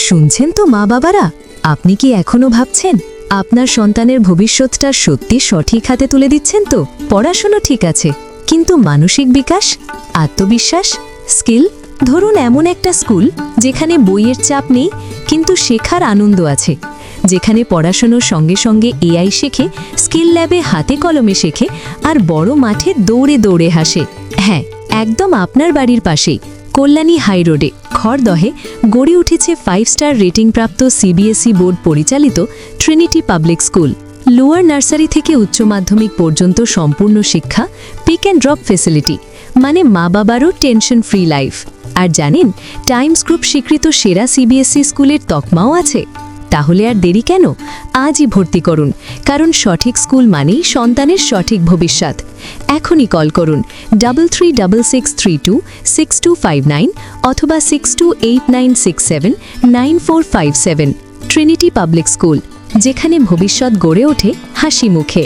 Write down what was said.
শুনছেন তো মা বাবারা, আপনি কি এখনো ভাবছেন আপনার সন্তানের ভবিষ্যৎটা সত্যি সঠিক হাতে তুলে দিচ্ছেন তো? পড়াশোনা ঠিক আছে, কিন্তু মানসিক বিকাশ, আত্মবিশ্বাস, স্কিল। ধরুন এমন একটা স্কুল যেখানে বইয়ের চাপ নেই কিন্তু শেখার আনন্দ আছে, যেখানে পড়াশোনার সঙ্গে সঙ্গে এআই শেখে, স্কিল ল্যাবে হাতে কলমে শেখে, আর বড় মাঠে দৌড়ে দৌড়ে হাসে। হ্যাঁ, একদম আপনার বাড়ির পাশেই কল্যাণী হাই রোডে খড়দহে গড়ে উঠেছে 5 স্টার রেটিংপ্রাপ্ত সিবিএসই বোর্ড পরিচালিত Trinity public school. Lower nursery থেকে উচ্চ মাধ্যমিক পর্যন্ত সম্পূর্ণ শিক্ষা, পিক অ্যান্ড ড্রপ ফেসিলিটি, মানে মা বাবারও টেনশন ফ্রি লাইফ। আর জানেন, টাইমস গ্রুপ স্বীকৃত সেরা সিবিএসই স্কুলের তকমাও আছে। তাহলে আর দেরি কেন? আজই ভর্তি করুন, কারণ সঠিক স্কুল মানেই সন্তানের সঠিক ভবিষ্যৎ। এখনই কল করুন 3366326259 অথবা 6289679457। ট্রিনিটি পাবলিক স্কুল, যেখানে ভবিষ্যৎ গড়ে ওঠে হাসি মুখে।